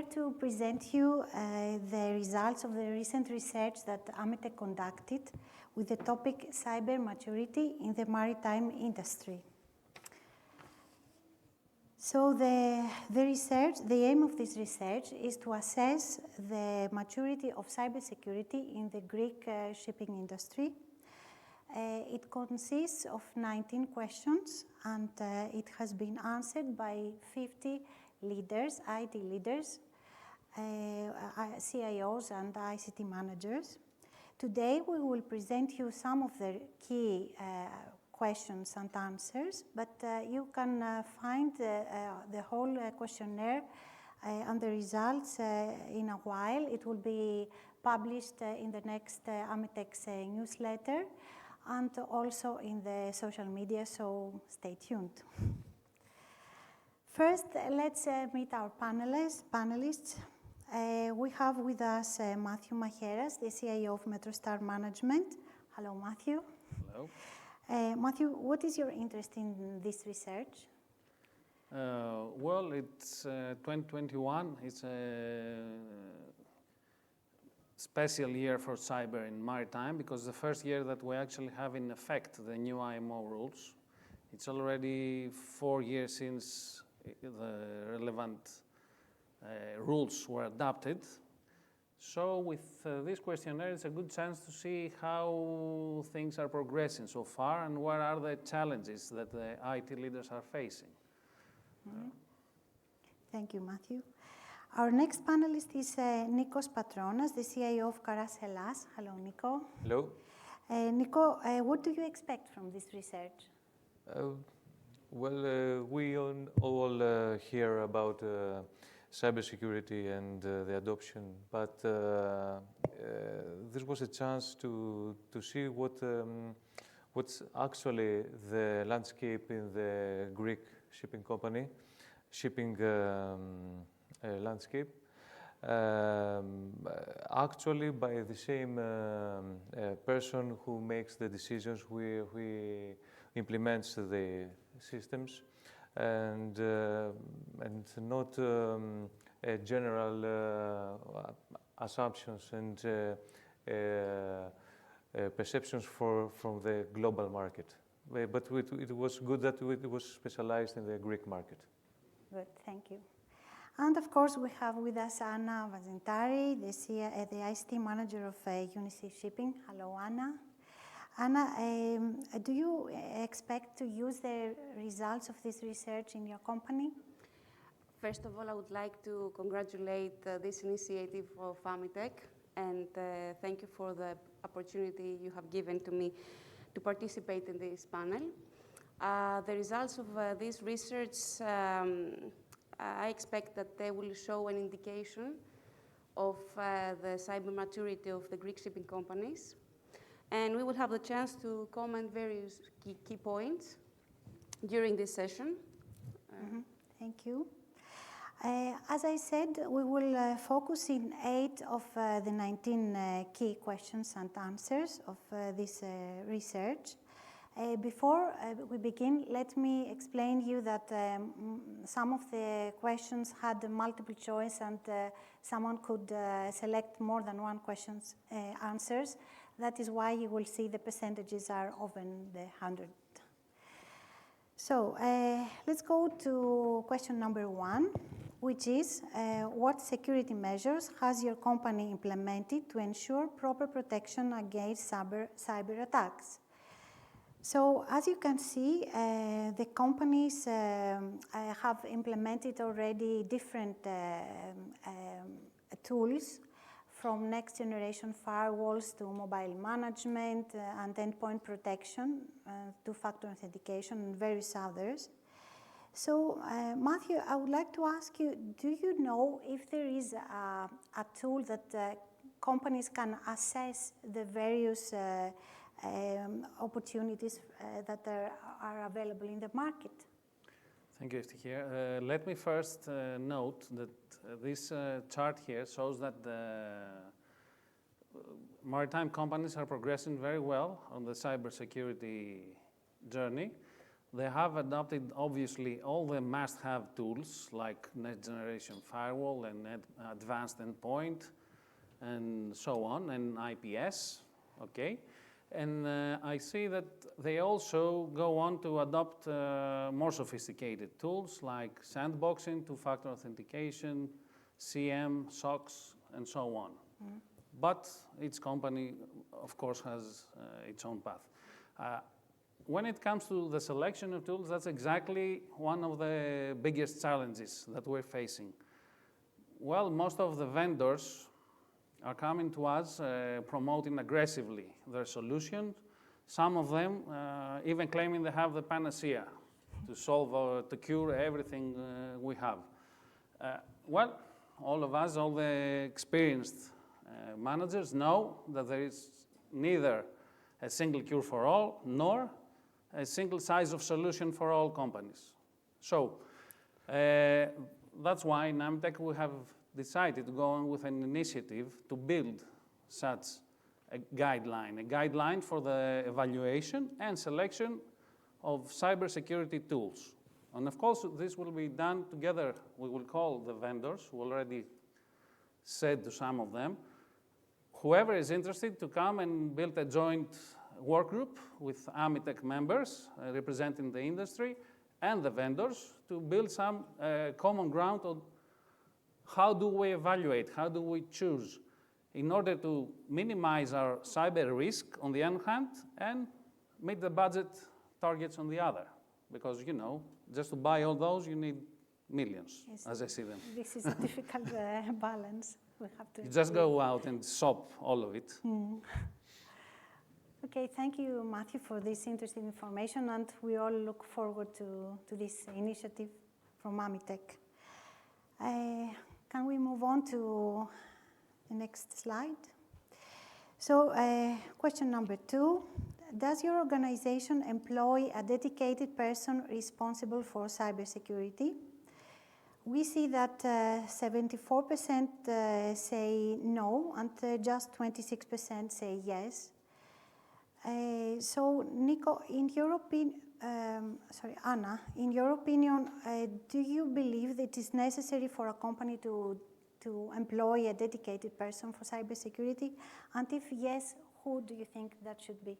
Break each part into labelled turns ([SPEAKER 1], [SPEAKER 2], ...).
[SPEAKER 1] here to present you the results of the recent research that AMMITEC conducted with the topic cyber maturity in the maritime industry. So the aim of this research is to assess the maturity of cybersecurity in the Greek shipping industry. It consists of 19 questions, and it has been answered by 50 leaders, IT leaders, CIOs and ICT managers. Today we will present you some of the key questions and answers, but you can find the whole questionnaire and the results in a while. It will be published in the next AMMITEC's newsletter and also in the social media, so stay tuned. First, let's meet our panelists. We have with us Matthew Maheras, the CIO of Metrostar Management. Hello, Matthew.
[SPEAKER 2] Hello.
[SPEAKER 1] Matthew, what is your interest in this research?
[SPEAKER 2] Well, it's 2021. It's a special year for cyber in maritime because the first year that we actually have in effect the new IMO rules. It's already 4 years since the relevant rules were adopted. So with this questionnaire, it's a good chance to see how things are progressing so far and what are the challenges that the IT leaders are facing.
[SPEAKER 1] Mm-hmm. Thank you, Matthew. Our next panelist is Nikos Patronas, the CIO of Carras Hellas. Hello, Nico.
[SPEAKER 3] Hello.
[SPEAKER 1] Nico, what do you expect from this research?
[SPEAKER 3] Well, we all hear about cybersecurity and the adoption, but this was a chance to see what's actually the landscape in the Greek shipping landscape. Actually, by the same person who makes the decisions, we implements the systems, and not general assumptions and perceptions from the global market. But it was good that it was specialized in the Greek market.
[SPEAKER 1] Good, thank you. And of course, we have with us Anna Vazintari, the ICT manager of Unisea Shipping. Hello, Anna. Anna, do you expect to use the results of this research in your company?
[SPEAKER 4] First of all, I would like to congratulate this initiative of AMMITEC and thank you for the opportunity you have given to me to participate in this panel. The results of this research, I expect that they will show an indication of the cyber maturity of the Greek shipping companies. And we will have the chance to comment various key points during this session.
[SPEAKER 1] Thank you. As I said, we will focus in 8 of the 19 key questions and answers of this research. Before we begin, let me explain you that some of the questions had multiple choice and someone could select more than one question's answers. That is why you will see the percentages are over the 100. So let's go to question number 1, which is what security measures has your company implemented to ensure proper protection against cyber attacks? So as you can see, the companies have implemented already different tools, from next generation firewalls to mobile management and endpoint protection, two-factor authentication and various others. So Matthew, I would like to ask you, do you know if there is a tool that companies can assess the various opportunities that are available in the market?
[SPEAKER 2] Thank you, Eftihia. Let me first note that this chart here shows that the maritime companies are progressing very well on the cybersecurity journey. They have adopted, obviously, all the must-have tools like next-generation firewall and advanced endpoint and so on, and IPS, okay? And I see that they also go on to adopt more sophisticated tools like sandboxing, two-factor authentication, CM, SOCs, and so on. Mm. But each company, of course, has its own path. When it comes to the selection of tools, that's exactly one of the biggest challenges that we're facing. Well, most of the vendors are coming to us promoting aggressively their solutions. Some of them even claiming they have the panacea to solve to cure everything we have. Well, all of us, all the experienced managers know that there is neither a single cure for all, nor a single size of solution for all companies. So that's why in AMMITEC we have decided to go on with an initiative to build such a guideline for the evaluation and selection of cybersecurity tools. And of course, this will be done together. We will call the vendors, who already said to some of them, whoever is interested to come and build a joint work group with AMMITEC members representing the industry and the vendors to build some common ground on how do we evaluate, how do we choose in order to minimize our cyber risk on the one hand and meet the budget targets on the other. Because, you know, just to buy all those, you need millions, yes, as I see them.
[SPEAKER 1] This is a difficult balance. We have to.
[SPEAKER 2] You just go out and shop all of it. Mm.
[SPEAKER 1] Okay, thank you, Matthew, for this interesting information, and we all look forward to this initiative from AMMITEC. Can we move on to the next slide? So, question number 2. Does your organization employ a dedicated person responsible for cybersecurity? We see that 74% say no, and just 26% say yes. So, Nico, in your opinion, Anna, in your opinion, do you believe that it is necessary for a company to employ a dedicated person for cybersecurity? And if yes, who do you think that should be?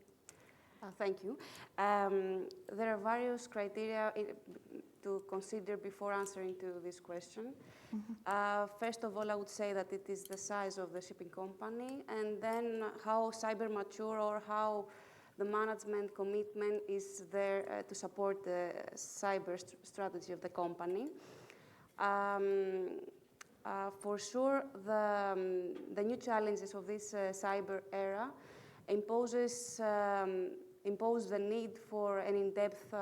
[SPEAKER 4] Thank you. There are various criteria to consider before answering to this question. Mm-hmm. First of all, I would say that it is the size of the shipping company, and then how cyber mature or how the management commitment is there to support the cyber strategy of the company. For sure, the new challenges of this cyber era impose the need for an in-depth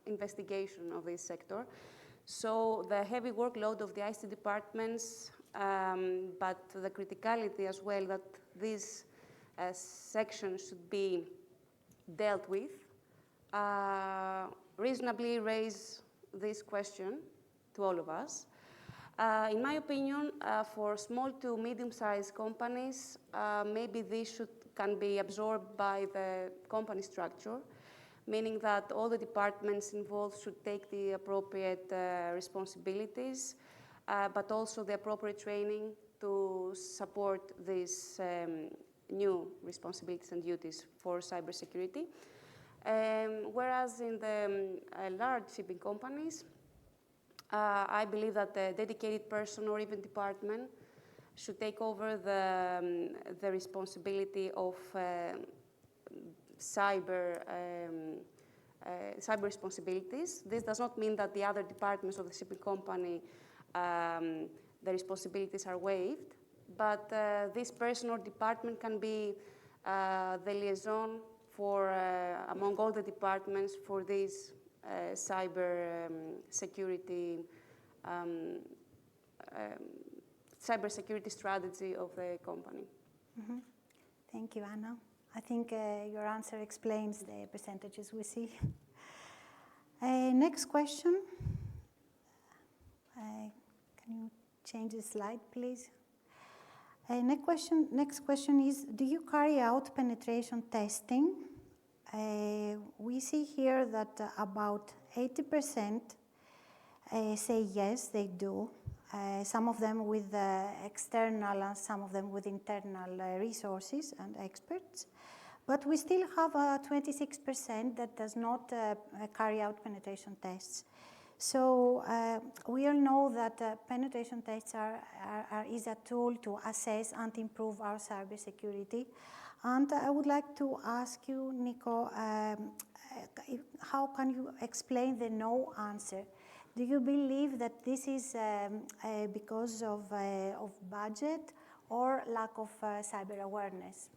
[SPEAKER 4] investigation of this sector. So the heavy workload of the ICT departments, but the criticality as well that these sections should be dealt with, reasonably raise this question to all of us. In my opinion, for small to medium-sized companies, maybe this can be absorbed by the company structure, meaning that all the departments involved should take the appropriate responsibilities, but also the appropriate training to support these new responsibilities and duties for cybersecurity. Whereas in the large shipping companies, I believe that the dedicated person or even department should take over the responsibility of cyber responsibilities. This does not mean that the other departments of the shipping company, the responsibilities are waived, but this person or department can be the liaison for among all the departments for this cyber security strategy of the company.
[SPEAKER 1] Mm-hmm. Thank you, Anna. I think your answer explains the percentages we see. Next question. Can you change the slide, please? Next question is, do you carry out penetration testing? we see here that about 80% say yes, they do. Some of them with external and some of them with internal resources and experts. But we still have 26% that does not carry out penetration tests. So we all know that penetration tests is a tool to assess and improve our cybersecurity. And I would like to ask you, Nico, how can you explain the no answer? Do you believe that this is because of budget or lack of cyber awareness?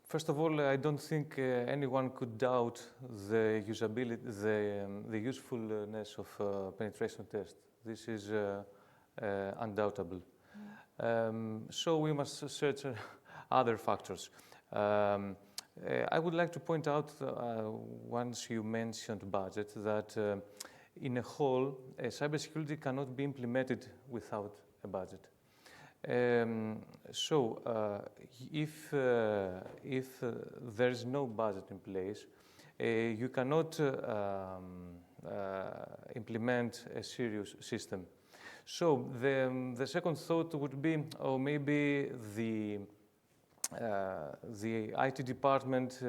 [SPEAKER 3] First of all, I don't think anyone could doubt the usability, the usefulness of penetration test. This is undoubtable. So we must search other factors. I would like to point out, once you mentioned budget, that in a whole, cybersecurity cannot be implemented without a budget. So if there is no budget in place, you cannot implement a serious system. So the second thought would be, oh, maybe the IT department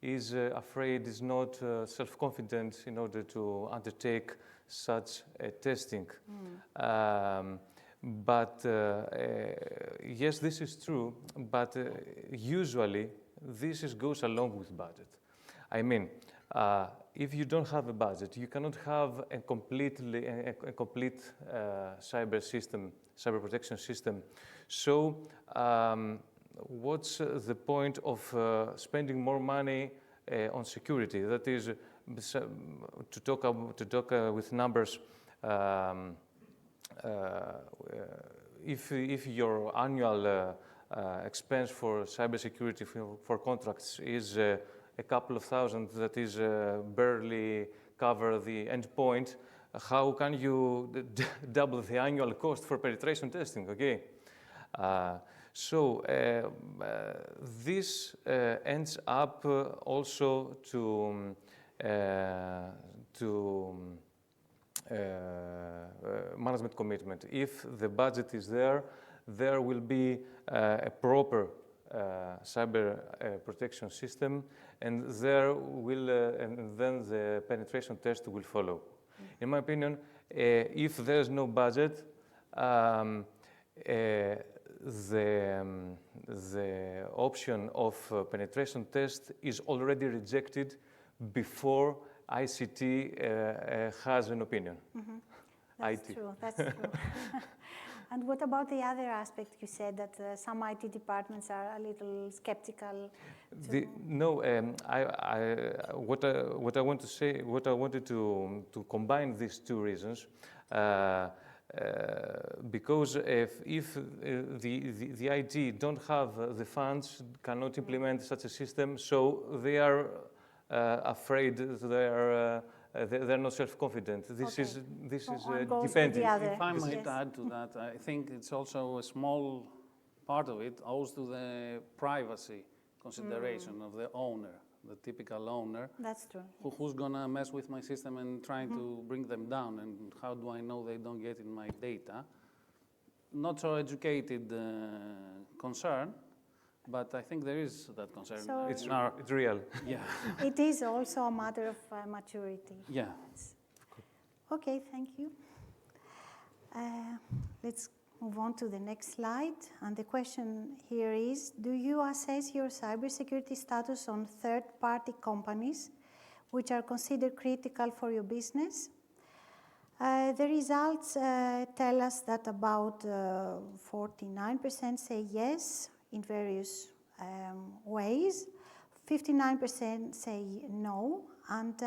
[SPEAKER 3] is afraid, is not self-confident in order to undertake such testing. But yes, this is true, but usually this goes along with budget. I mean, if you don't have a budget, you cannot have a complete cyber protection system. So what's the point of spending more money on security? That is, to talk with numbers, if your annual expense for cybersecurity for contracts is a couple of thousand, that is barely cover the endpoint, how can you double the annual cost for penetration testing? Okay. So this ends up also to management commitment. If the budget is there, there will be a proper cyber protection system, and and then the penetration test will follow. In my opinion, if there's no budget, the option of penetration test is already rejected before ICT has an opinion.
[SPEAKER 1] That's true, that's true. And what about the other aspect? You said that some IT departments are a little skeptical.
[SPEAKER 3] What I want to say, what I wanted to combine these two reasons, because if the IT don't have the funds, cannot implement such a system, so they are afraid, they're not self-confident. This is dependent.
[SPEAKER 2] If I might add to that, I think it's also a small part of it owes to the privacy consideration of the owner, the typical owner.
[SPEAKER 1] That's true.
[SPEAKER 2] Who's gonna mess with my system and trying to bring them down, and how do I know they don't get in my data? Not so educated concern. But I think there is that concern.
[SPEAKER 1] So
[SPEAKER 3] it's real.
[SPEAKER 2] Yeah.
[SPEAKER 1] It is also a matter of maturity.
[SPEAKER 2] Yeah.
[SPEAKER 1] Okay, thank you. Let's move on to the next slide. And the question here is, do you assess your cybersecurity status on third-party companies which are considered critical for your business? The results tell us that about 49% say yes, in various ways. 59% say no, and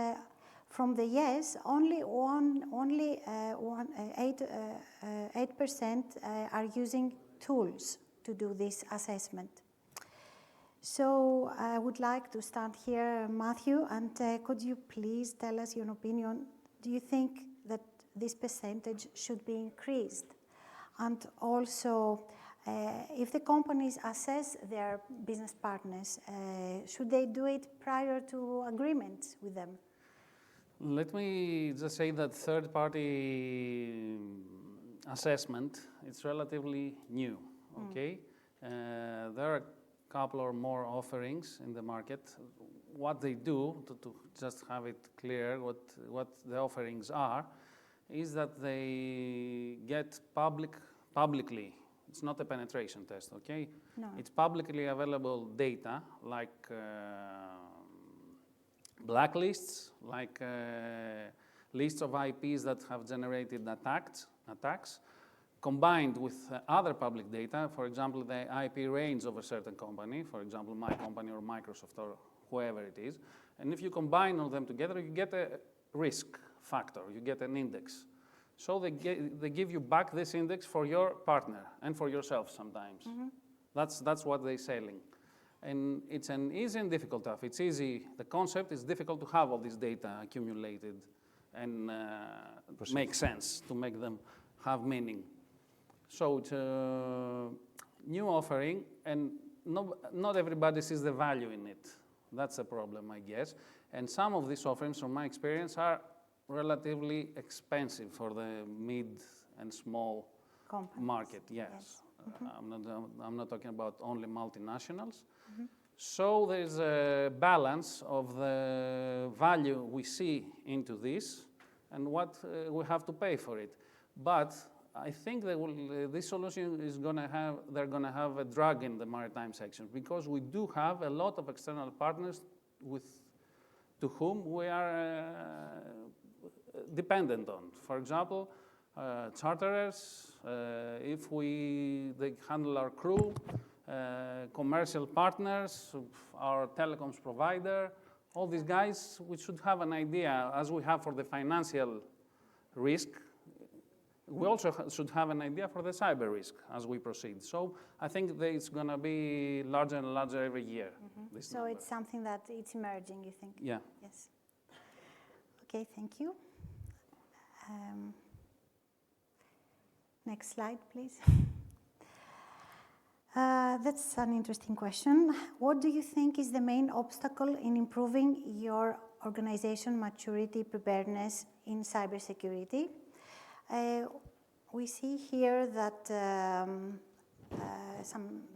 [SPEAKER 1] from the yes, only 8% are using tools to do this assessment. So I would like to start here, Matthew, and could you please tell us your opinion? Do you think that this percentage should be increased? And also, If the companies assess their business partners, should they do it prior to agreements with them?
[SPEAKER 2] Let me just say that third-party assessment, it's relatively new, okay? There are a couple or more offerings in the market. What they do, to just have it clear what the offerings are, is that they get publicly, it's not a penetration test, okay?
[SPEAKER 1] No.
[SPEAKER 2] It's publicly available data like blacklists, like lists of IPs that have generated attacks, combined with other public data, for example, the IP range of a certain company, for example, my company or Microsoft or whoever it is. And if you combine all them together, you get a risk factor, you get an index. So they give you back this index for your partner and for yourself sometimes. That's what they're selling. And it's an easy and difficult stuff. It's easy, the concept is difficult to have all this data accumulated and make sense, to make them have meaning. So it's a new offering, and not everybody sees the value in it. That's a problem, I guess. And some of these offerings, from my experience, are relatively expensive for the mid and small market, yes. I'm not talking about only multinationals. So there's a balance of the value we see into this and what we have to pay for it. But I think this solution is they're going to have a drag in the maritime section, because we do have a lot of external partners to whom we are dependent on. For example, charterers, if they handle our crew, commercial partners, our telecoms provider, all these guys, we should have an idea, as we have for the financial risk, we also should have an idea for the cyber risk as we proceed. So I think that it's going to be larger and larger every year.
[SPEAKER 1] So
[SPEAKER 2] number.
[SPEAKER 1] it's something that it's emerging, you think?
[SPEAKER 2] Yeah.
[SPEAKER 1] Yes. Okay, thank you. Next slide, please. That's an interesting question. What do you think is the main obstacle in improving your organization maturity preparedness in cybersecurity? We see here that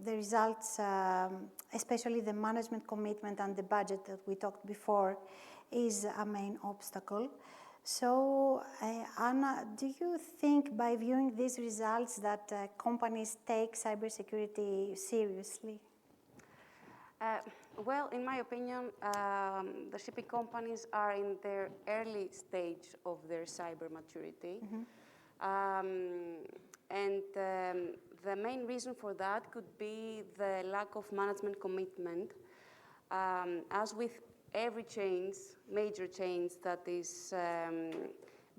[SPEAKER 1] the results, especially the management commitment and the budget that we talked before, is a main obstacle. So, Anna, do you think by viewing these results that companies take cybersecurity seriously?
[SPEAKER 4] Well, in my opinion, the shipping companies are in their early stage of their cyber maturity. The main reason for that could be the lack of management commitment. As with every major change that is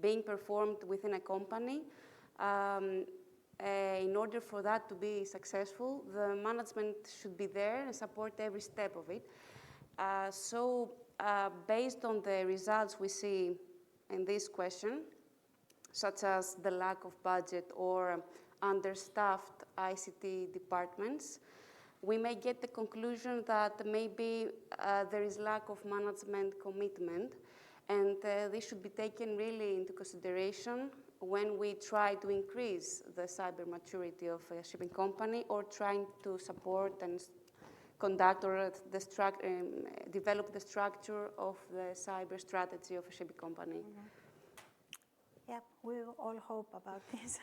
[SPEAKER 4] being performed within a company, in order for that to be successful, the management should be there and support every step of it. Based on the results we see in this question, such as the lack of budget or understaffed ICT departments, we may get the conclusion that maybe there is lack of management commitment, and this should be taken really into consideration when we try to increase the cyber maturity of a shipping company, or trying to support and conduct or develop the structure of the cyber strategy of a shipping company.
[SPEAKER 1] Yeah, we all hope about this.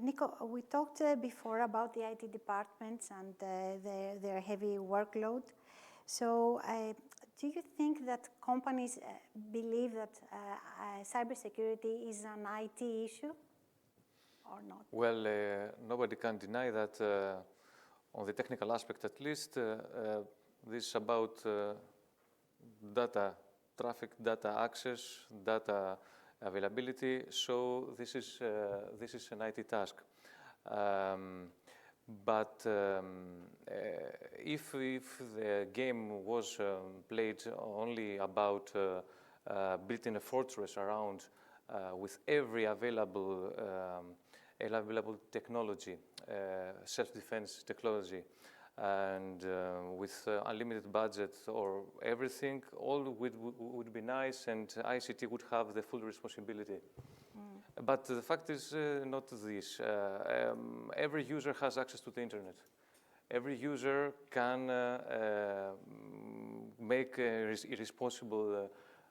[SPEAKER 1] Nico, we talked before about the IT departments and their heavy workload. So do you think that companies believe that cybersecurity is an IT issue or not?
[SPEAKER 3] Well, nobody can deny that on the technical aspect at least, this is about data traffic, data access, data availability. So this is an IT task. But if the game was played only about building a fortress around with every available available technology, self-defense technology, and with unlimited budget or everything, all would be nice, and ICT would have the full responsibility. But the fact is not this. Every user has access to the internet. Every user can make irresponsible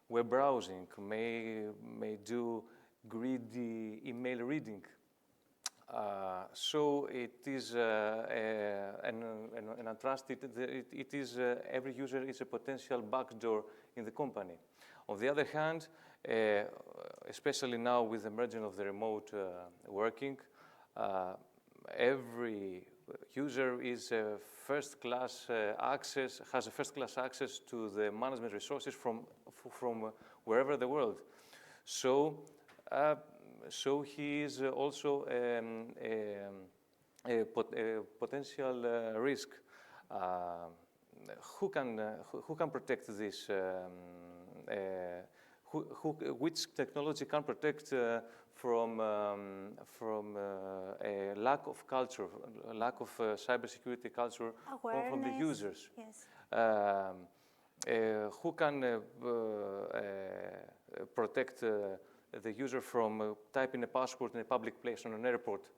[SPEAKER 3] web browsing, may do greedy email reading. So it is an untrusted, it is every user is a potential backdoor in the company. On the other hand, especially now with the emergence of the remote working, every user is a first-class access, has a first-class access to the management resources from wherever the world. So, so he is also a potential risk. Who can protect this? Which technology can protect from a lack of culture, a lack of cybersecurity culture from the users?
[SPEAKER 1] Yes.
[SPEAKER 3] Who can protect the user from typing a password in a public place on an airport,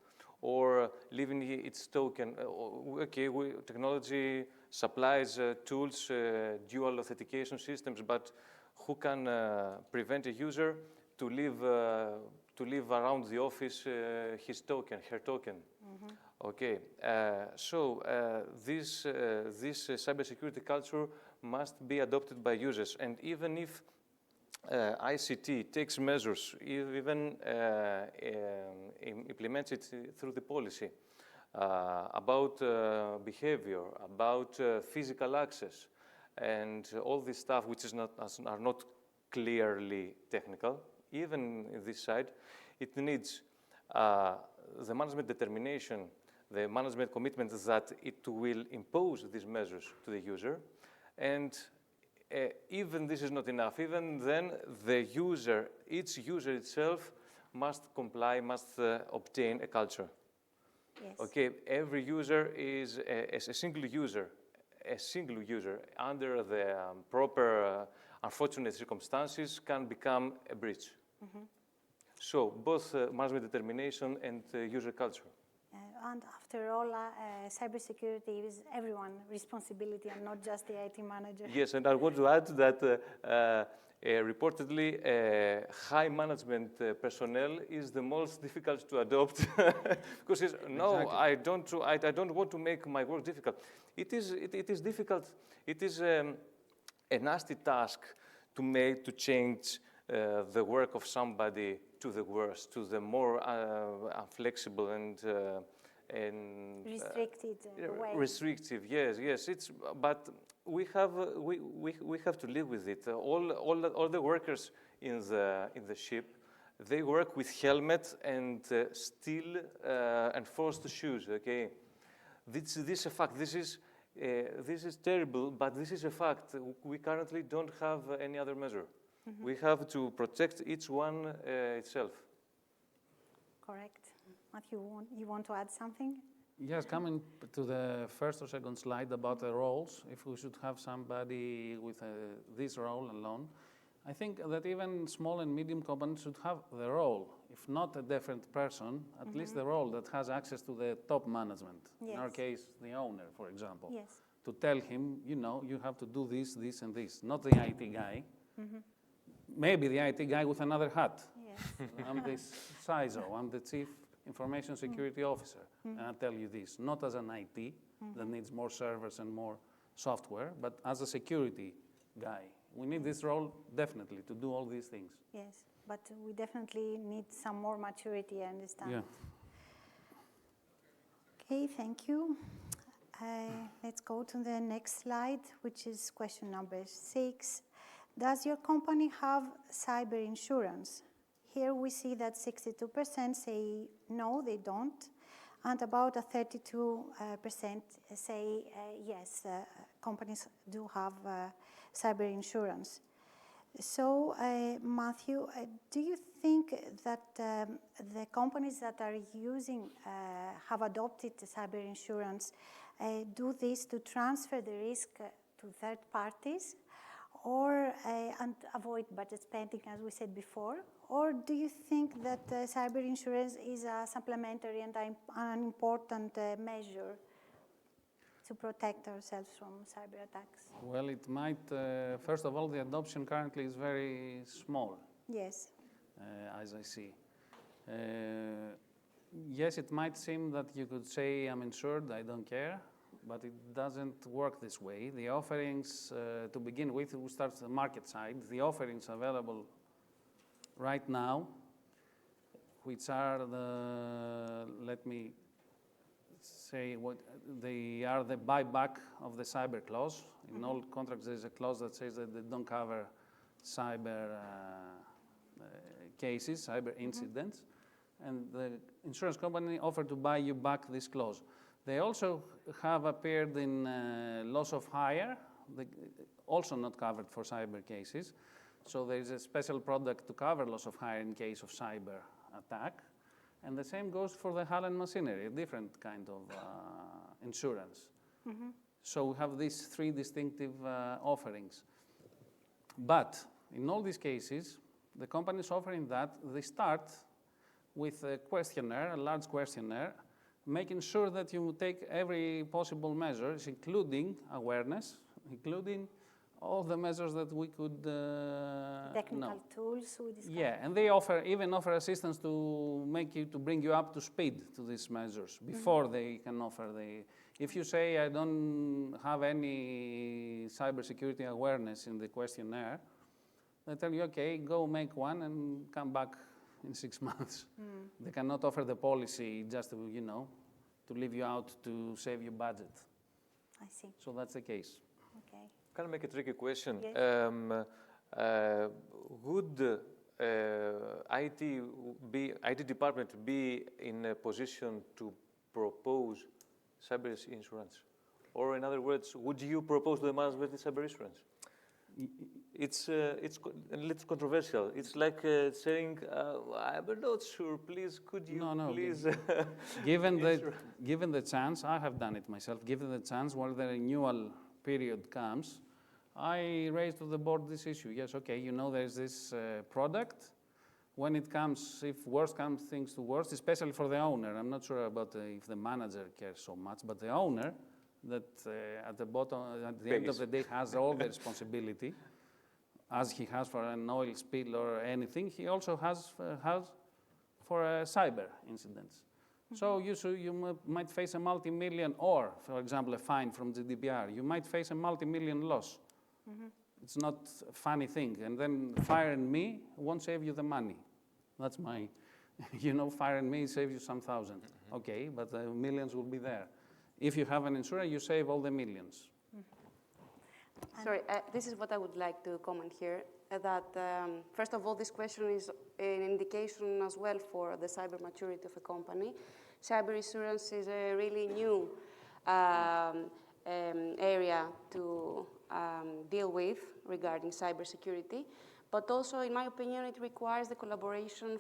[SPEAKER 3] or leaving its token? Okay, technology supplies tools, dual authentication systems, but who can prevent a user to leave around the office his token, her token? Okay, so this cybersecurity culture must be adopted by users, and even if ICT takes measures, even implements it through the policy about behavior, about physical access, and all this stuff which is are not clearly technical, even in this side, it needs the management determination, the management commitment that it will impose these measures to the user, and even this is not enough. Even then, the user, each user itself must comply, must obtain a culture.
[SPEAKER 1] Yes.
[SPEAKER 3] Okay, every user is a single user. A single user under the proper unfortunate circumstances can become a breach. So both management determination and user culture.
[SPEAKER 1] And after all, cybersecurity is everyone's responsibility and not just the IT manager.
[SPEAKER 3] Yes, and I want to add that reportedly, high management personnel is the most difficult to adopt because it's, no, exactly. I don't want to make my work difficult. It is difficult. It is a nasty task to change the work of somebody to the worse, to the more inflexible and
[SPEAKER 1] restricted way.
[SPEAKER 3] Restrictive, yes. But we have to live with it. All the workers in the ship, they work with helmet and steel enforced shoes. Okay, this is a fact. This is terrible, but this is a fact. We currently don't have any other measure. We have to protect each one itself.
[SPEAKER 1] Correct. Matthew, you want to add something?
[SPEAKER 2] Yes, coming to the first or second slide about the roles, if we should have somebody with this role alone, I think that even small and medium companies should have the role, if not a different person, at least the role that has access to the top management.
[SPEAKER 1] Yes.
[SPEAKER 2] In our case, the owner, for example.
[SPEAKER 1] Yes.
[SPEAKER 2] To tell him, you know, you have to do this, this, and this, not the IT guy. Maybe the IT guy with another hat.
[SPEAKER 1] Yes.
[SPEAKER 2] I'm the CySO, I'm the Chief Information Security Officer, and I tell you this, not as an IT that needs more servers and more software, but as a security guy. We need this role definitely to do all these things.
[SPEAKER 1] Yes, but we definitely need some more maturity, I understand.
[SPEAKER 2] Yeah.
[SPEAKER 1] Okay, thank you. Let's go to the next slide, which is question number 6. Does your company have cyber insurance? Here we see that 62% say no, they don't, and about 32% say yes, companies do have cyber insurance. So, Matthew, do you think that the companies that are have adopted cyber insurance, do this to transfer the risk to third parties, or and avoid budget spending, as we said before? Or do you think that cyber insurance is a supplementary and an important measure to protect ourselves from cyber attacks?
[SPEAKER 2] Well, it might, first of all, the adoption currently is very small.
[SPEAKER 1] Yes.
[SPEAKER 2] As I see. Yes, it might seem that you could say, I'm insured, I don't care, but it doesn't work this way. The offerings, to begin with, we start the market side. The offerings available right now, which are let me say what they are, the buyback of the cyber clause. In all contracts, there's a clause that says that they don't cover cyber cases, cyber incidents, and the insurance company offered to buy you back this clause. They also have appeared in loss of hire, also not covered for cyber cases. So there is a special product to cover loss of hire in case of cyber attack. And the same goes for the hull and machinery, a different kind of insurance. So we have these three distinctive offerings. But in all these cases, the companies offering that, they start with a questionnaire, a large questionnaire, making sure that you take every possible measures, including awareness, including all the measures that we could
[SPEAKER 1] Technical tools we discussed.
[SPEAKER 2] Yeah, and they even offer assistance to bring you up to speed to these measures before they can offer If you say, I don't have any cybersecurity awareness in the questionnaire, they tell you, okay, go make one and come back in 6 months. They cannot offer the policy just to, to leave you out to save you budget.
[SPEAKER 1] I see.
[SPEAKER 2] So that's the case.
[SPEAKER 1] Okay.
[SPEAKER 3] Can I make a tricky question?
[SPEAKER 1] Yes.
[SPEAKER 3] Would IT department be in a position to propose cyber insurance? Or in other words, would you propose to the management cyber insurance? It's a little controversial. It's like saying, I'm not sure, please, could you please...
[SPEAKER 2] Given the chance, I have done it myself, given the chance where the renewal period comes, I raised to the board this issue. Yes, okay, there's this product. When it comes, if worst comes things to worst, especially for the owner, I'm not sure about if the manager cares so much, but the owner that at the end of the day has all the responsibility, as he has for an oil spill or anything, he also has for cyber incidents. So you might face a multi-million, or, for example, a fine from GDPR. You might face a multi-million loss. It's not a funny thing. And then firing me won't save you the money. That's my, firing me saves you some thousand. Okay, but the millions will be there. If you have an insurer, you save all the millions.
[SPEAKER 4] Sorry, this is what I would like to comment here. That first of all, this question is an indication as well for the cyber maturity of a company. Cyber insurance is a really new area to deal with regarding cybersecurity. But also, in my opinion, it requires the collaboration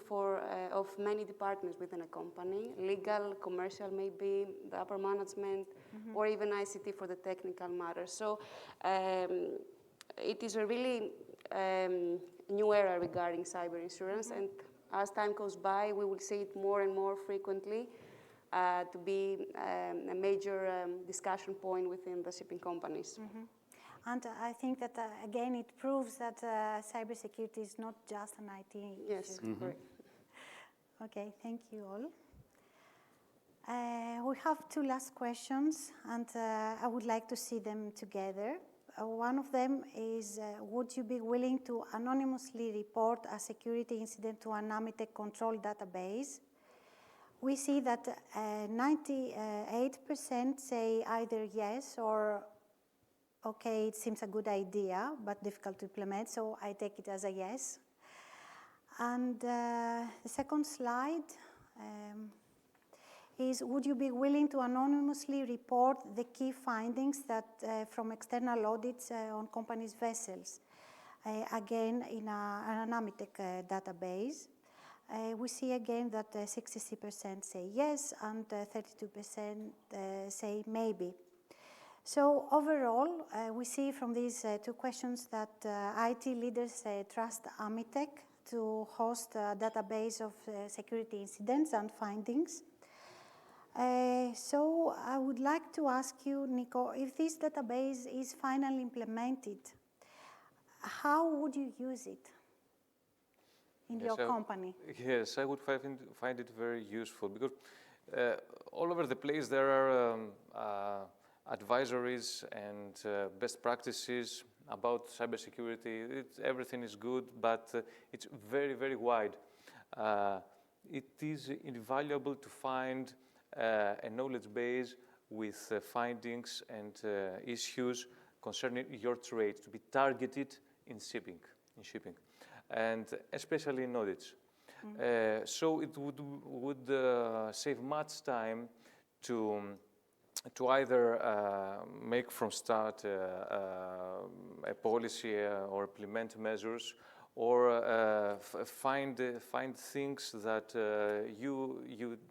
[SPEAKER 4] of many departments within a company, legal, commercial maybe, the upper management, or even ICT for the technical matters. So it is a really new era regarding cyber insurance, and as time goes by, we will see it more and more frequently to be a major discussion point within the shipping companies.
[SPEAKER 1] And I think that, again, it proves that cybersecurity is not just an IT issue.
[SPEAKER 4] Yes, correct.
[SPEAKER 1] Okay, thank you all. We have 2 last questions, and I would like to see them together. One of them is, would you be willing to anonymously report a security incident to an AMMITEC control database? We see that 98% say either yes or okay, it seems a good idea, but difficult to implement, so I take it as a yes. And the second slide is, would you be willing to anonymously report the key findings that from external audits on companies' vessels? again in an AMMITEC database. We see again that 63% say yes and 32% say maybe. So overall, we see from these two questions that IT leaders trust AMMITEC to host a database of security incidents and findings. So I would like to ask you, Nico, if this database is finally implemented, how would you use it in your company?
[SPEAKER 3] Yes, I would find it very useful because all over the place there are advisories and best practices about cybersecurity. Everything is good, but it's very, very wide. It is invaluable to find a knowledge base with findings and issues concerning your trade to be targeted in shipping, and especially in audits. So it would save much time to either make from start a policy or implement measures, or find things that you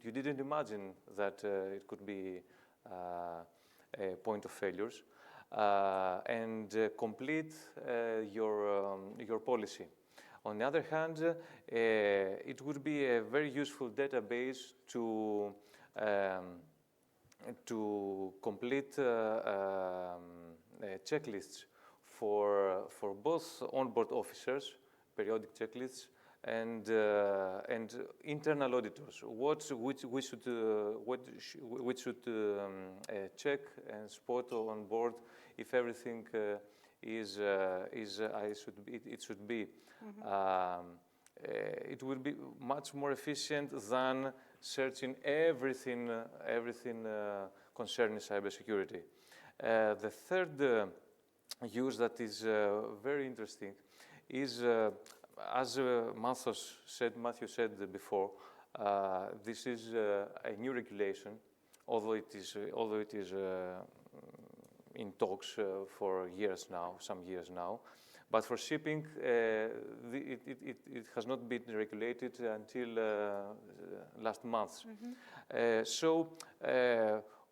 [SPEAKER 3] didn't imagine that it could be a point of failures, and complete your policy. On the other hand, it would be a very useful database to complete checklists for both onboard officers, periodic checklists, and internal auditors. We should check and spot on board if everything is it should be. It will be much more efficient than searching everything concerning cybersecurity. The third use that is very interesting is, as Matthew said before, this is a new regulation, although it is in talks for some years now. But for shipping, it has not been regulated until last month. So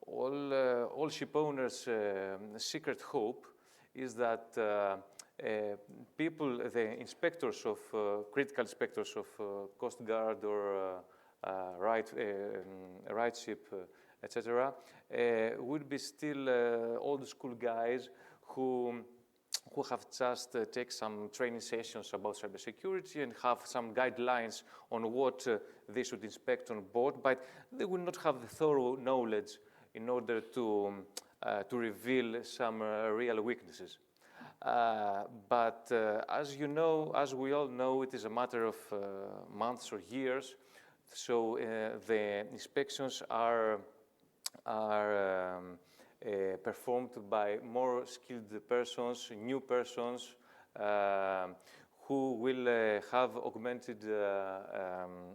[SPEAKER 3] all ship owners' secret hope is that the inspectors of critical inspectors of Coast Guard or right ship, etc., would be still old school guys who have just take some training sessions about cybersecurity and have some guidelines on what they should inspect on board, but they will not have the thorough knowledge in order to reveal some real weaknesses. But as you know, as we all know, it is a matter of months or years. So the inspections are performed by more skilled persons, new persons, who will have augmented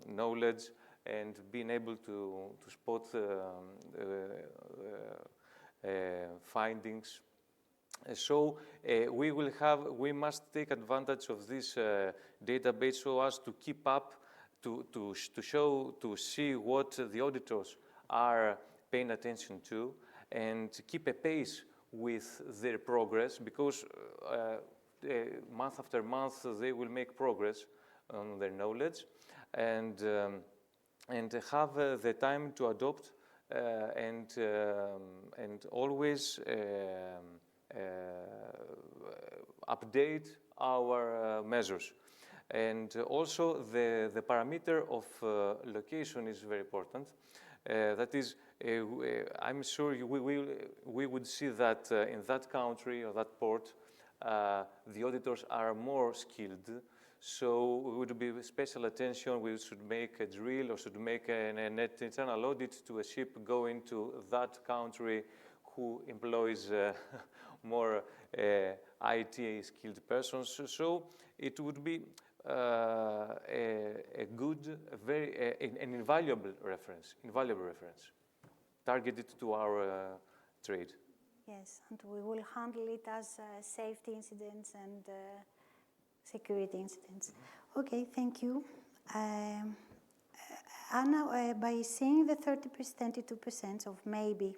[SPEAKER 3] knowledge and being able to spot findings. So we must take advantage of this database so as to keep up, to see what the auditors are paying attention to, and keep a pace with their progress, because month after month they will make progress on their knowledge, and have the time to adopt and always update our measures. And also the parameter of location is very important. That is, I'm sure we would see that in that country or that port, the auditors are more skilled. So we would be special attention. We should make a drill or should make an internal audit to a ship going to that country who employs more IT skilled persons. So it would be a good, an invaluable reference, targeted to our trade.
[SPEAKER 1] Yes, and we will handle it as safety incidents and security incidents. Okay, thank you. Anna, by seeing the 32% of maybe,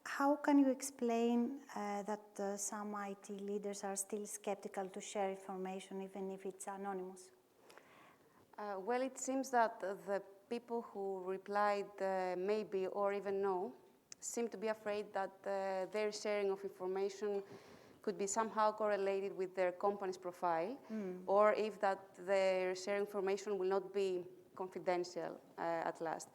[SPEAKER 1] how can you explain that some IT leaders are still skeptical to share information even if it's anonymous?
[SPEAKER 4] Well, it seems that the people who replied maybe or even no seem to be afraid that their sharing of information could be somehow correlated with their company's profile, or if that their sharing information will not be confidential at last.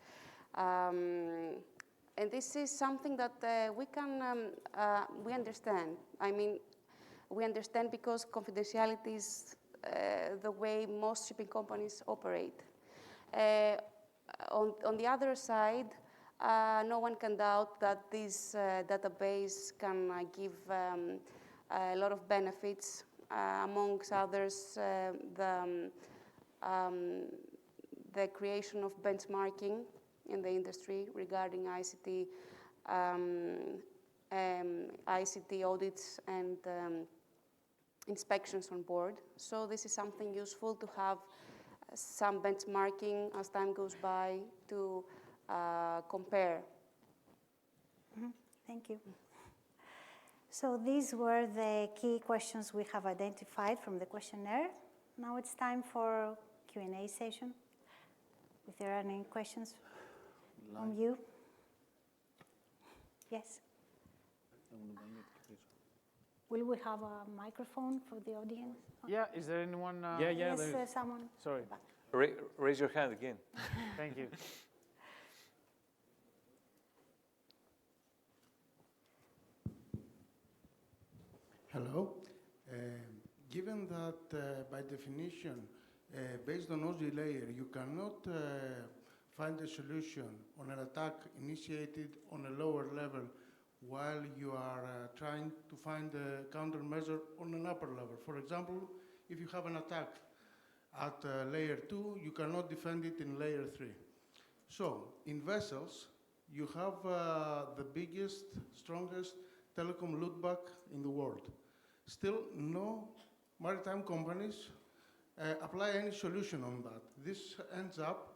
[SPEAKER 4] And this is something that we understand. I mean, we understand because confidentiality is the way most shipping companies operate. On the other side, no one can doubt that this database can give a lot of benefits, amongst others, the creation of benchmarking in the industry regarding ICT, ICT audits and inspections on board. So this is something useful to have some benchmarking as time goes by to compare.
[SPEAKER 1] Thank you. So these were the key questions we have identified from the questionnaire. Now it's time for Q&A session. If there are any questions from you. Yes. Will we have a microphone for the audience?
[SPEAKER 5] Yeah, is there anyone?
[SPEAKER 2] Yeah,
[SPEAKER 1] Yes,
[SPEAKER 2] there is.
[SPEAKER 1] someone.
[SPEAKER 5] Sorry.
[SPEAKER 3] Raise your hand again.
[SPEAKER 5] Thank you.
[SPEAKER 6] Hello. Given that by definition, based on OSI layer, you cannot find a solution on an attack initiated on a lower level while you are trying to find a countermeasure on an upper level. For example, if you have an attack at layer 2, you cannot defend it in layer 3. So, in vessels, you have the biggest, strongest telecom loopback in the world. Still, no maritime companies apply any solution on that. This ends up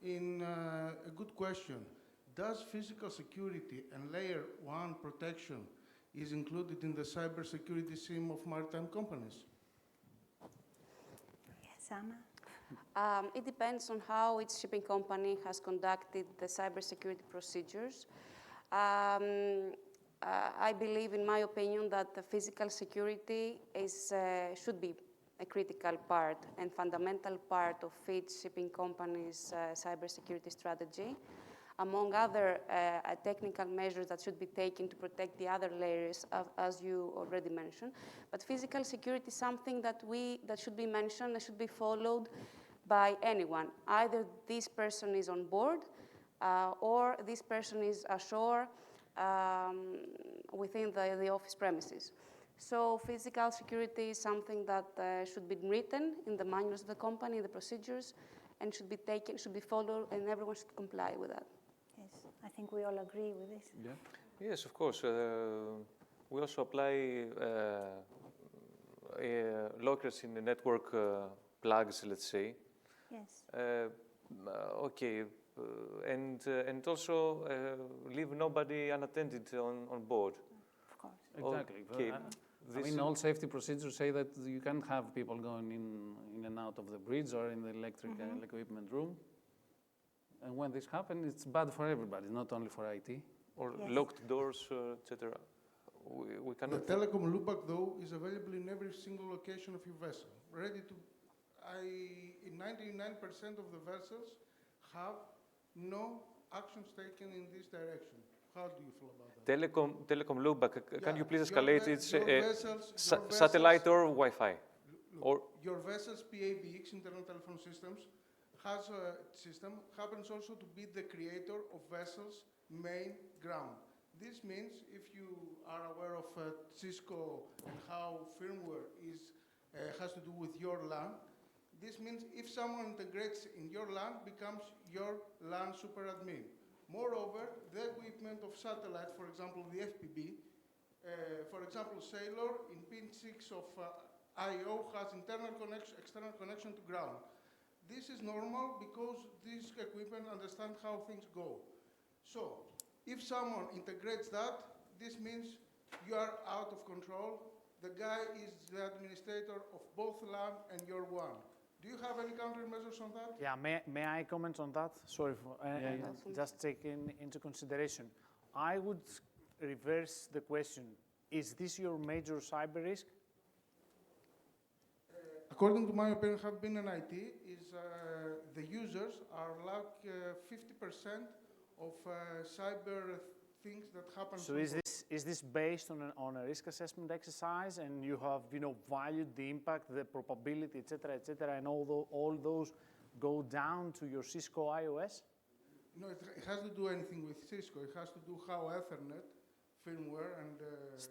[SPEAKER 6] in a good question. Does physical security and layer 1 protection is included in the cybersecurity SIEM of maritime companies?
[SPEAKER 1] Yes, Anna.
[SPEAKER 4] It depends on how each shipping company has conducted the cybersecurity procedures. I believe, in my opinion, that the physical security should be a critical part and fundamental part of each shipping company's cybersecurity strategy, among other technical measures that should be taken to protect the other layers, as you already mentioned. But physical security is something that should be mentioned and should be followed by anyone. Either this person is on board or this person is ashore within the office premises. So physical security is something that should be written in the manuals of the company, the procedures, and should be followed, and everyone should comply with that.
[SPEAKER 1] Yes, I think we all agree with this.
[SPEAKER 2] Yeah.
[SPEAKER 3] Yes, of course. We also apply lockers in the network plugs, let's say.
[SPEAKER 1] Yes.
[SPEAKER 3] Okay. And also leave nobody unattended on board.
[SPEAKER 1] Of course.
[SPEAKER 2] Exactly.
[SPEAKER 3] Okay.
[SPEAKER 2] I mean, all safety procedures say that you can't have people going in and out of the bridge or in the electrical equipment room. And when this happens, it's bad for everybody, not only for IT.
[SPEAKER 3] Or
[SPEAKER 1] Yes.
[SPEAKER 3] locked doors, etc. We cannot.
[SPEAKER 6] The telecom loopback, though, is available in every single location of your vessel. In 99% of the vessels have no actions taken in this direction. How do you feel about that?
[SPEAKER 3] Telecom loopback. Can you please
[SPEAKER 6] Your
[SPEAKER 3] escalate it? Satellite or Wi-Fi? Or
[SPEAKER 6] your vessel's PABX, internal telephone systems, has a system, happens also to be the creator of vessels' main ground. This means, if you are aware of CySO and how firmware has to do with your LAN, this means if someone integrates in your LAN, becomes your LAN super admin. Moreover, the equipment of satellite, for example, the FPB, For example, Sailor in pin 6 of I/O has internal connection, external connection to ground. This is normal because this equipment understands how things go. So, if someone integrates that, this means you are out of control. The guy is the administrator of both LAN and you're one. Do you have any countermeasures on that?
[SPEAKER 5] Yeah, may I comment on that? Sorry for just taking into consideration. I would reverse the question. Is this your major cyber risk?
[SPEAKER 6] According to my opinion, have been in IT, is the users are like 50% of cyber things that happen.
[SPEAKER 5] So is this based on a risk assessment exercise, and you have valued the impact, the probability, et cetera, and all those go down to your Cisco iOS?
[SPEAKER 6] No, it has to do anything with Cisco. It has to do how Ethernet firmware and is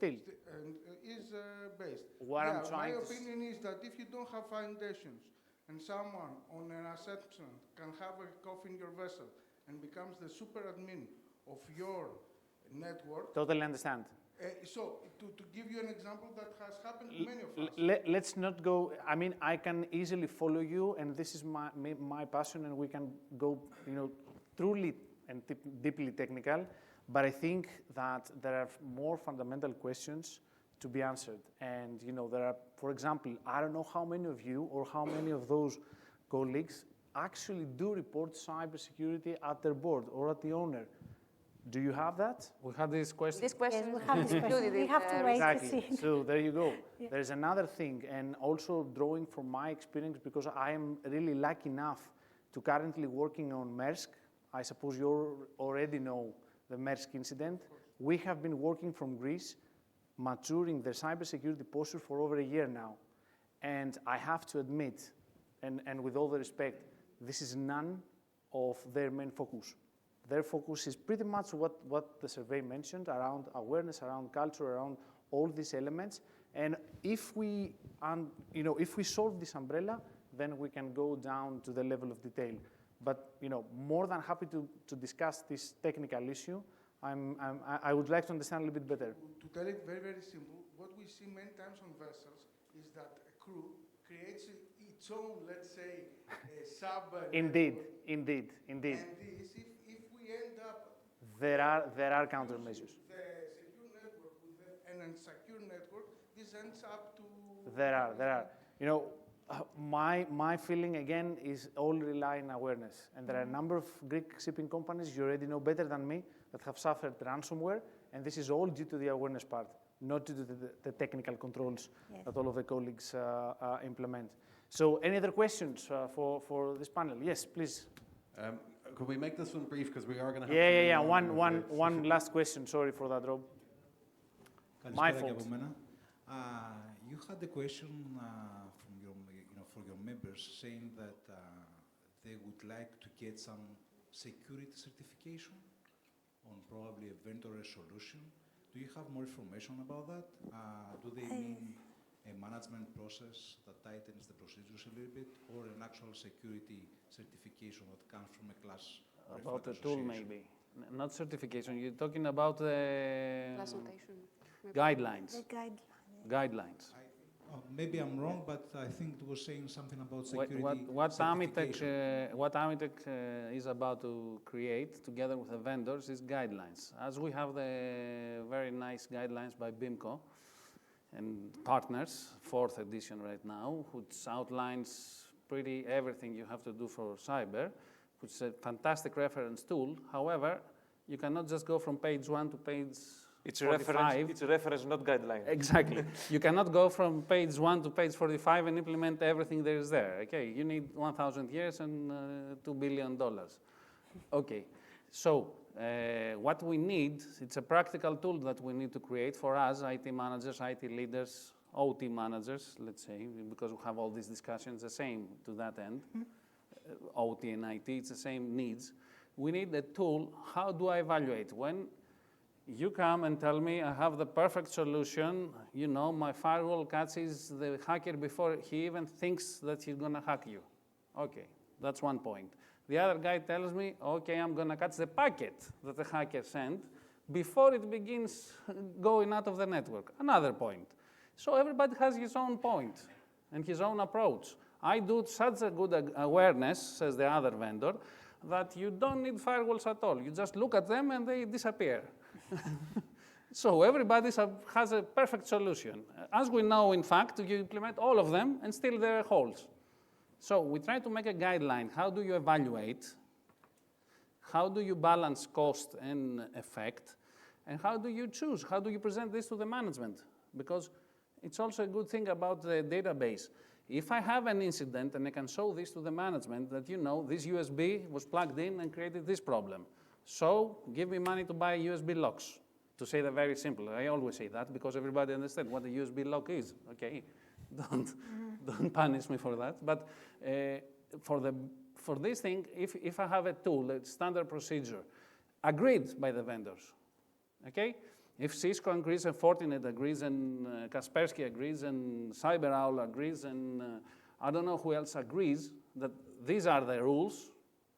[SPEAKER 6] based. My opinion is that if you don't have foundations and someone on an assumption can have a cough in your vessel and becomes the super admin of your network.
[SPEAKER 5] Totally understand.
[SPEAKER 6] So to give you an example that has happened to many of us.
[SPEAKER 5] Let's not go. I mean, I can easily follow you, and this is my passion, and we can go, truly and deeply technical. But I think that there are more fundamental questions to be answered. And, there are, for example, I don't know how many of you or how many of those colleagues actually do report cybersecurity at their board or at the owner. Do you have that?
[SPEAKER 2] We had this question.
[SPEAKER 4] This question.
[SPEAKER 1] Yes, we have this question. We have to wait to see.
[SPEAKER 5] So there you go. Yeah. There's another thing, and also drawing from my experience, because I am really lucky enough to currently working on Maersk. I suppose you already know the Maersk incident. We have been working from Greece, maturing their cybersecurity posture for over a year now. And I have to admit, and with all the respect, this is none of their main focus. Their focus is pretty much what the survey mentioned around awareness, around culture, around all these elements. And if we solve this umbrella, then we can go down to the level of detail. But more than happy to discuss this technical issue. I would like to understand a little bit better.
[SPEAKER 6] To tell it very, very simple, what we see many times on vessels is that a crew creates its own, let's say, sub.
[SPEAKER 5] Indeed.
[SPEAKER 6] And this, if we end up.
[SPEAKER 5] There are countermeasures.
[SPEAKER 6] The secure network with an unsecure network, this ends up to.
[SPEAKER 5] There are. My feeling, again, is all rely on awareness. And there are a number of Greek shipping companies, you already know better than me, that have suffered ransomware, and this is all due to the awareness part, not due to the technical controls that all of the colleagues implement. So any other questions for this panel? Yes, please.
[SPEAKER 7] Could we make this one brief, because we are going to have
[SPEAKER 5] Yeah. One last question. Sorry for that, Rob. My fault.
[SPEAKER 8] You had a question for your members saying that they would like to get some security certification on probably a vendor solution. Do you have more information about that? Do they mean a management process that tightens the procedures a little bit, or an actual security certification that comes from a class?
[SPEAKER 2] About the tool, maybe. Not certification. You're talking about the guidelines.
[SPEAKER 1] The
[SPEAKER 2] guidelines.
[SPEAKER 8] Maybe I'm wrong, but I think it was saying something about security.
[SPEAKER 2] What AMMITEC is about to create, together with the vendors, is guidelines. As we have the very nice guidelines by BIMCO and partners, 4th edition right now, which outlines pretty everything you have to do for cyber, which is a fantastic reference tool. However, you cannot just go from page 1 to page 45.
[SPEAKER 3] It's a reference, not guideline.
[SPEAKER 2] Exactly. You cannot go from page 1 to page 45 and implement everything there is there. Okay, you need 1,000 years and $2 billion. Okay, so what we need, it's a practical tool that we need to create for us, IT managers, IT leaders, OT managers, let's say, because we have all these discussions, the same to that end. OT and IT, it's the same needs. We need a tool. How do I evaluate? When you come and tell me I have the perfect solution, my firewall catches the hacker before he even thinks that he's going to hack you. Okay, that's one point. The other guy tells me, okay, I'm going to catch the packet that the hacker sent, before it begins going out of the network. Another point. So everybody has his own point and his own approach. I do such a good awareness, says the other vendor, that you don't need firewalls at all. You just look at them and they disappear. So everybody has a perfect solution. As we know, in fact, you implement all of them and still there are holes. So we try to make a guideline. How do you evaluate? How do you balance cost and effect? And how do you choose? How do you present this to the management? Because it's also a good thing about the database. If I have an incident and I can show this to the management that, you know, this USB was plugged in and created this problem. So give me money to buy USB locks. To say the very simple, I always say that because everybody understands what a USB lock is. Okay, don't punish me for that. But for this thing, if I have a tool, a standard procedure, agreed by the vendors, okay? If Cisco agrees and Fortinet agrees and Kaspersky agrees and CyberOwl agrees and I don't know who else agrees that these are the rules,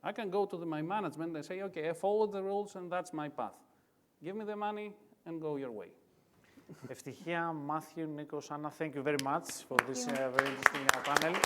[SPEAKER 2] I can go to my management and say, okay, I follow the rules and that's my path. Give me the money and go your way.
[SPEAKER 5] Eftihia, Matthew, Nikos, Anna, thank you very much for this very interesting panel.